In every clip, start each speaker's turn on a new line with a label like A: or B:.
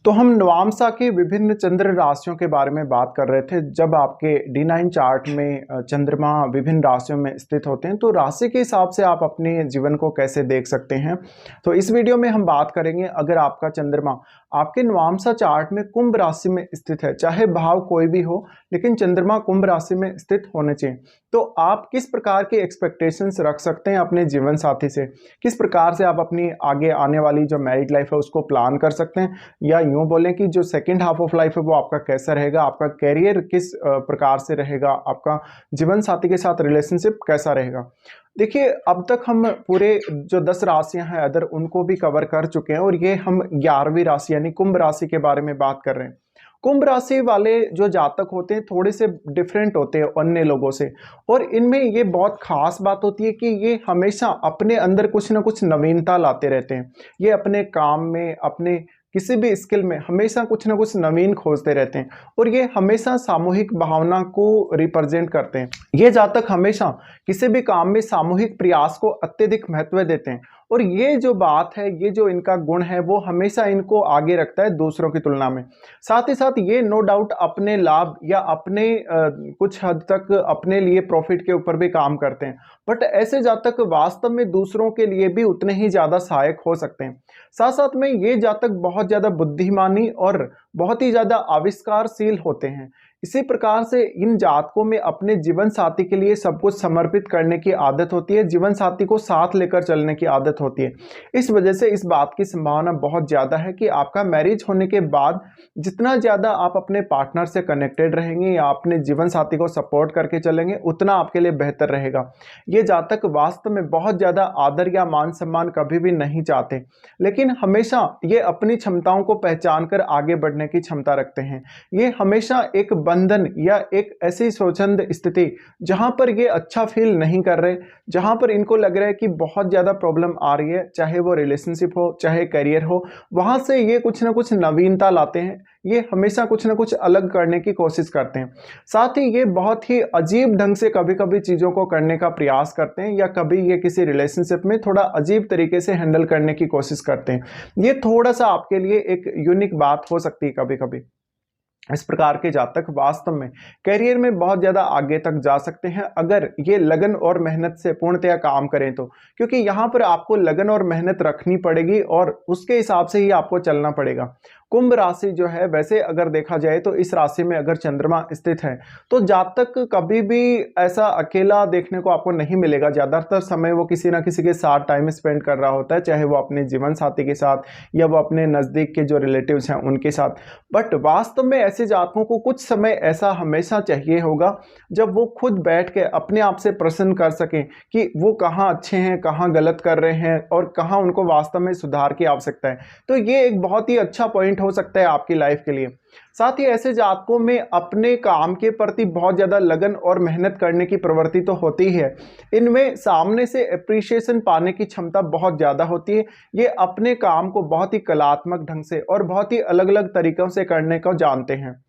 A: तो हम नवांशा के विभिन्न चंद्र राशियों के बारे में बात कर रहे थे। जब आपके D9 चार्ट में चंद्रमा विभिन्न राशियों में स्थित होते हैं तो राशि के हिसाब से आप अपने जीवन को कैसे देख सकते हैं। तो इस वीडियो में हम बात करेंगे, अगर आपका चंद्रमा आपके नवांशा चार्ट में कुंभ राशि में स्थित है, चाहे भाव कोई भी हो लेकिन चंद्रमा कुंभ राशि में स्थित होने चाहिए, तो आप किस प्रकार की एक्सपेक्टेशंस रख सकते हैं अपने जीवन साथी से, किस प्रकार से आप अपनी आगे आने वाली जो मैरिड लाइफ है उसको प्लान कर सकते हैं, या यूं बोलें कि जो सेकंड हाफ ऑफ लाइफ है वो आपका कैसा रहेगा, आपका कैरियर किस प्रकार से रहेगा, आपका जीवन साथी के साथ रिलेशनशिप कैसा रहेगा। देखिए, अब तक हम पूरे जो 10 राशियां हैं अदर उनको भी कवर कर चुके हैं और ये हम 11वीं राशि यानी कुंभ राशि के बारे में बात कर रहे हैं। कुंभ राशि वाले जो जातक होते हैं थोड़े से डिफरेंट होते हैं अन्य लोगों से, और इनमें ये बहुत खास बात होती है कि ये हमेशा अपने अंदर कुछ ना कुछ नवीनता लाते रहते हैं। ये अपने काम में, अपने किसी भी स्किल में हमेशा कुछ ना कुछ नवीन खोजते रहते हैं और ये हमेशा सामूहिक भावना को रिप्रेजेंट करते हैं। ये जातक हमेशा किसी भी काम में सामूहिक प्रयास को अत्यधिक महत्व देते हैं और ये जो बात है, ये जो इनका गुण है वो हमेशा इनको आगे रखता है दूसरों की तुलना में। साथ ही साथ ये नो डाउट अपने लाभ या अपने कुछ हद तक अपने लिए प्रॉफिट के ऊपर भी काम करते हैं, बट ऐसे जातक वास्तव में दूसरों के लिए भी उतने ही ज्यादा सहायक हो सकते हैं। साथ साथ में ये जातक बहुत ज्यादा बुद्धिमानी और बहुत ही ज्यादा आविष्कारशील होते हैं। इसी प्रकार से इन जातकों में अपने जीवन साथी के लिए सब कुछ समर्पित करने की आदत होती है, जीवन साथी को साथ लेकर चलने की आदत होती है। इस वजह से इस बात की संभावना बहुत ज़्यादा है कि आपका मैरिज होने के बाद जितना ज़्यादा आप अपने पार्टनर से कनेक्टेड रहेंगे या अपने जीवन साथी को सपोर्ट करके चलेंगे उतना आपके लिए बेहतर रहेगा। ये जातक वास्तव में बहुत ज़्यादा आदर या मान सम्मान कभी भी नहीं चाहते, लेकिन हमेशा ये अपनी क्षमताओं को पहचान कर आगे बढ़ने की क्षमता रखते हैं। ये हमेशा एक बंधन या एक ऐसी स्वच्छंद स्थिति जहां पर ये अच्छा फील नहीं कर रहे, जहां पर इनको लग रहा है कि बहुत ज्यादा प्रॉब्लम आ रही है, चाहे वो रिलेशनशिप हो चाहे करियर हो, वहां से ये कुछ ना कुछ नवीनता लाते हैं। ये हमेशा कुछ ना कुछ अलग करने की कोशिश करते हैं। साथ ही ये बहुत ही अजीब ढंग से कभी कभी चीजों को करने का प्रयास करते हैं, या कभी ये किसी रिलेशनशिप में थोड़ा अजीब तरीके से हैंडल करने की कोशिश करते हैं। ये थोड़ा सा आपके लिए एक यूनिक बात हो सकती है कभी कभी। इस प्रकार के जातक वास्तव में करियर में बहुत ज्यादा आगे तक जा सकते हैं अगर ये लगन और मेहनत से पूर्णतया काम करें तो, क्योंकि यहाँ पर आपको लगन और मेहनत रखनी पड़ेगी और उसके हिसाब से ही आपको चलना पड़ेगा। कुंभ राशि जो है, वैसे अगर देखा जाए तो इस राशि में अगर चंद्रमा स्थित है तो जातक कभी भी ऐसा अकेला देखने को आपको नहीं मिलेगा। ज्यादातर समय वो किसी ना किसी के साथ टाइम स्पेंड कर रहा होता है, चाहे वो अपने जीवन साथी के साथ या वो अपने नजदीक के जो रिलेटिव्स हैं उनके साथ। बट वास्तव में ऐसे जातकों को कुछ समय ऐसा हमेशा चाहिए होगा जब वो खुद बैठ के अपने आप से प्रश्न कर सकें कि वो कहाँ अच्छे हैं, कहाँ गलत कर रहे हैं और कहाँ उनको वास्तव में सुधार की आवश्यकता है। तो ये एक बहुत ही अच्छा पॉइंट हो सकता है आपकी लाइफ के लिए। साथ ही ऐसे जातकों में अपने काम के प्रति बहुत ज्यादा लगन और मेहनत करने की प्रवृत्ति तो होती है, इनमें सामने से एप्रिसिएशन पाने की क्षमता बहुत ज्यादा होती है। ये अपने काम को बहुत ही कलात्मक ढंग से और बहुत ही अलग अलग तरीकों से करने को जानते हैं।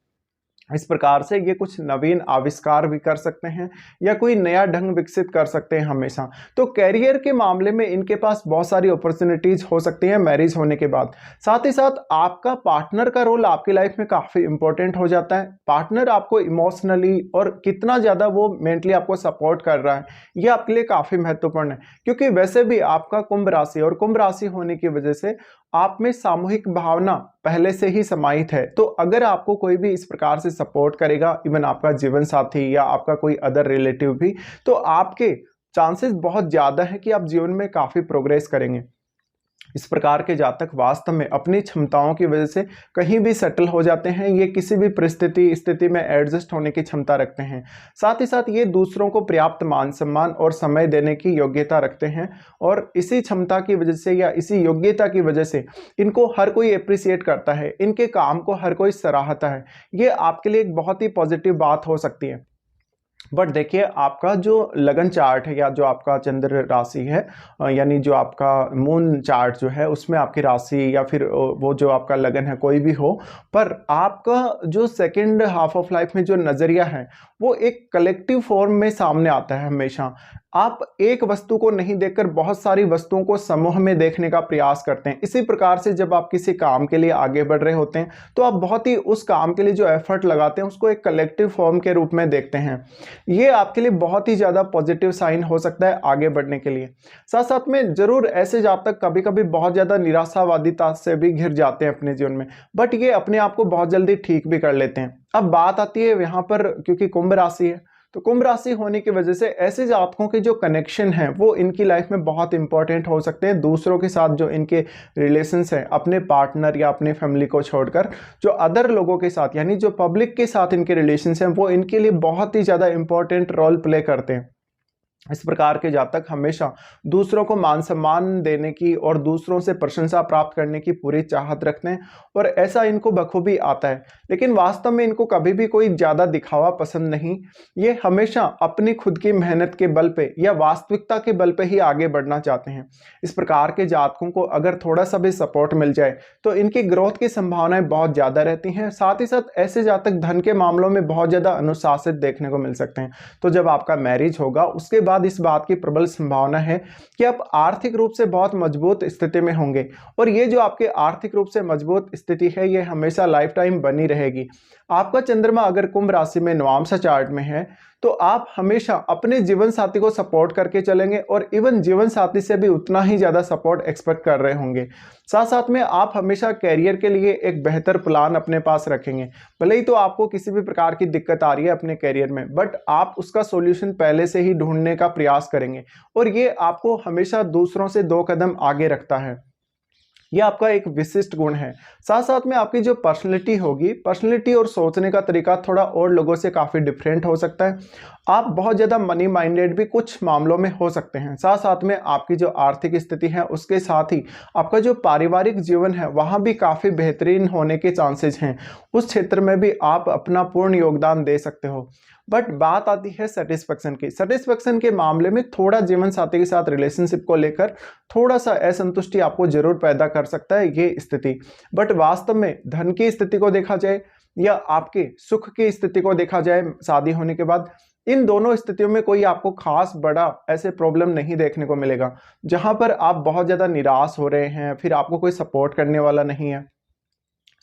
A: इस प्रकार से ये कुछ नवीन आविष्कार भी कर सकते हैं या कोई नया ढंग विकसित कर सकते हैं हमेशा। तो कैरियर के मामले में इनके पास बहुत सारी अपॉर्चुनिटीज हो सकती हैं मैरिज होने के बाद। साथ ही साथ आपका पार्टनर का रोल आपकी लाइफ में काफी इंपॉर्टेंट हो जाता है। पार्टनर आपको इमोशनली और कितना ज्यादा वो मेंटली आपको सपोर्ट कर रहा है, ये आपके लिए काफी महत्वपूर्ण है, क्योंकि वैसे भी आपका कुंभ राशि और कुंभ राशि होने की वजह से आप में सामूहिक भावना पहले से ही समाहित है। तो अगर आपको कोई भी इस प्रकार से सपोर्ट करेगा, इवन आपका जीवन साथी या आपका कोई अदर रिलेटिव भी, तो आपके चांसेस बहुत ज्यादा है कि आप जीवन में काफी प्रोग्रेस करेंगे। इस प्रकार के जातक वास्तव में अपनी क्षमताओं की वजह से कहीं भी सेटल हो जाते हैं। ये किसी भी परिस्थिति स्थिति में एडजस्ट होने की क्षमता रखते हैं। साथ ही साथ ये दूसरों को पर्याप्त मान सम्मान और समय देने की योग्यता रखते हैं, और इसी क्षमता की वजह से या इसी योग्यता की वजह से इनको हर कोई अप्रिसिएट करता है, इनके काम को हर कोई सराहता है। ये आपके लिए एक बहुत ही पॉजिटिव बात हो सकती है। बट देखिए, आपका जो लगन चार्ट है या जो आपका चंद्र राशि है, यानी जो आपका मून चार्ट जो है उसमें आपकी राशि या फिर वो जो आपका लगन है कोई भी हो, पर आपका जो सेकंड हाफ ऑफ लाइफ में जो नज़रिया है वो एक कलेक्टिव फॉर्म में सामने आता है हमेशा। आप एक वस्तु को नहीं देखकर बहुत सारी वस्तुओं को समूह में देखने का प्रयास करते हैं। इसी प्रकार से जब आप किसी काम के लिए आगे बढ़ रहे होते हैं तो आप बहुत ही उस काम के लिए जो एफर्ट लगाते हैं उसको एक कलेक्टिव फॉर्म के रूप में देखते हैं। ये आपके लिए बहुत ही ज़्यादा पॉजिटिव साइन हो सकता है आगे बढ़ने के लिए। साथ साथ में ज़रूर ऐसे जातक कभी कभी बहुत ज़्यादा निराशावादिता से भी घिर जाते हैं अपने जीवन में, बट ये अपने आप को बहुत जल्दी ठीक भी कर लेते हैं। अब बात आती है यहाँ पर, क्योंकि कुंभ राशि है, तो कुंभ राशि होने की वजह से ऐसे जातकों के जो कनेक्शन है वो इनकी लाइफ में बहुत इंपॉर्टेंट हो सकते हैं। दूसरों के साथ जो इनके रिलेशंस हैं, अपने पार्टनर या अपने फैमिली को छोड़कर जो अदर लोगों के साथ, यानी जो पब्लिक के साथ इनके रिलेशंस हैं, वो इनके लिए बहुत ही ज़्यादा इंपॉर्टेंट रोल प्ले करते हैं। इस प्रकार के जातक हमेशा दूसरों को मान सम्मान देने की और दूसरों से प्रशंसा प्राप्त करने की पूरी चाहत रखते हैं और ऐसा इनको बखूबी आता है। लेकिन वास्तव में इनको कभी भी कोई ज़्यादा दिखावा पसंद नहीं। ये हमेशा अपनी खुद की मेहनत के बल पे या वास्तविकता के बल पे ही आगे बढ़ना चाहते हैं। इस प्रकार के जातकों को अगर थोड़ा सा भी सपोर्ट मिल जाए तो इनकी ग्रोथ की संभावनाएं बहुत ज़्यादा रहती हैं। साथ ही साथ ऐसे जातक धन के मामलों में बहुत ज़्यादा अनुशासित देखने को मिल सकते हैं। तो जब आपका मैरिज होगा उसके बाद इस बात की प्रबल संभावना है कि आप आर्थिक रूप से बहुत मजबूत स्थिति में होंगे और ये जो आपके आर्थिक रूप से मजबूत स्थिति है ये हमेशा लाइफ टाइम बनी रहेगी। आपका चंद्रमा अगर कुंभ राशि में नवांश चार्ट में है तो आप हमेशा अपने जीवन साथी को सपोर्ट करके चलेंगे और इवन जीवन साथी से भी उतना ही ज़्यादा सपोर्ट एक्सपेक्ट कर रहे होंगे। साथ साथ में आप हमेशा कैरियर के लिए एक बेहतर प्लान अपने पास रखेंगे। भले ही तो आपको किसी भी प्रकार की दिक्कत आ रही है अपने कैरियर में, बट आप उसका सॉल्यूशन पहले से ही ढूंढने का प्रयास करेंगे और ये आपको हमेशा दूसरों से 2 कदम आगे रखता है। यह आपका एक विशिष्ट गुण है। साथ साथ में आपकी जो पर्सनैलिटी होगी, पर्सनैलिटी और सोचने का तरीका थोड़ा और लोगों से काफ़ी डिफरेंट हो सकता है। आप बहुत ज़्यादा मनी माइंडेड भी कुछ मामलों में हो सकते हैं। साथ साथ में आपकी जो आर्थिक स्थिति है उसके साथ ही आपका जो पारिवारिक जीवन है वहाँ भी काफ़ी बेहतरीन होने के चांसेस हैं। उस क्षेत्र में भी आप अपना पूर्ण योगदान दे सकते हो। बट बात आती है सेटिस्फेक्शन की। सेटिस्फेक्शन के मामले में थोड़ा जीवन साथी के साथ रिलेशनशिप को लेकर थोड़ा सा असंतुष्टि आपको जरूर पैदा कर सकता है ये स्थिति। बट वास्तव में धन की स्थिति को देखा जाए या आपके सुख की स्थिति को देखा जाए शादी होने के बाद, इन दोनों स्थितियों में कोई आपको खास बड़ा ऐसे प्रॉब्लम नहीं देखने को मिलेगा जहां पर आप बहुत ज्यादा निराश हो रहे हैं, फिर आपको कोई सपोर्ट करने वाला नहीं है।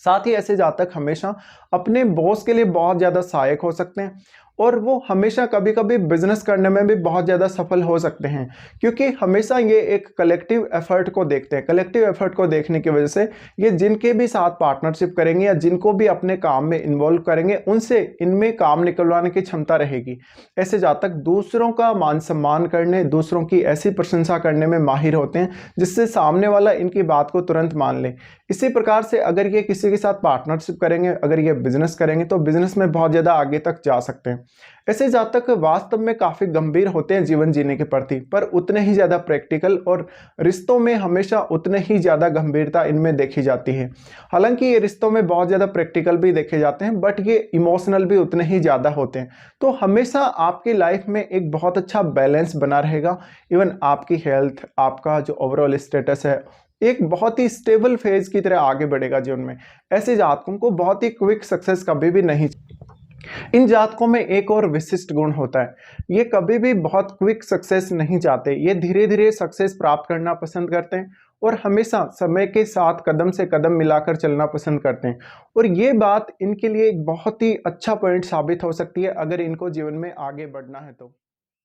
A: साथ ही ऐसे जातक हमेशा अपने बॉस के लिए बहुत ज़्यादा सहायक हो सकते हैं और वो हमेशा कभी कभी बिजनेस करने में भी बहुत ज़्यादा सफल हो सकते हैं, क्योंकि हमेशा ये एक कलेक्टिव एफर्ट को देखते हैं। कलेक्टिव एफर्ट को देखने की वजह से ये जिनके भी साथ पार्टनरशिप करेंगे या जिनको भी अपने काम में इन्वॉल्व करेंगे उनसे इनमें काम निकलवाने की क्षमता रहेगी। ऐसे जातक दूसरों का मान सम्मान करने, दूसरों की ऐसी प्रशंसा करने में माहिर होते हैं जिससे सामने वाला इनकी बात को तुरंत मान ले। इसी प्रकार से अगर ये किसी के साथ पार्टनरशिप करेंगे, अगर ये बिजनेस करेंगे तो बिजनेस में बहुत ज़्यादा आगे तक जा सकते हैं। ऐसे जातक वास्तव में काफ़ी गंभीर होते हैं जीवन जीने के प्रति, पर उतने ही ज़्यादा प्रैक्टिकल और रिश्तों में हमेशा उतने ही ज़्यादा गंभीरता इनमें देखी जाती है। हालांकि ये रिश्तों में बहुत ज़्यादा प्रैक्टिकल भी देखे जाते हैं, बट ये इमोशनल भी उतने ही ज़्यादा होते हैं। तो हमेशा आपकी लाइफ में एक बहुत अच्छा बैलेंस बना रहेगा। इवन आपकी हेल्थ, आपका जो ओवरऑल स्टेटस है, एक बहुत ही स्टेबल फेज की तरह आगे बढ़ेगा जीवन में। ऐसे जातकों को बहुत ही क्विक सक्सेस कभी भी नहीं। इन जातकों में एक और विशिष्ट गुण होता है, ये कभी भी बहुत क्विक सक्सेस नहीं चाहते। ये धीरे धीरे सक्सेस प्राप्त करना पसंद करते हैं और हमेशा समय के साथ कदम से कदम मिलाकर चलना पसंद करते हैं। और ये बात इनके लिए एक बहुत ही अच्छा पॉइंट साबित हो सकती है अगर इनको जीवन में आगे बढ़ना है तो।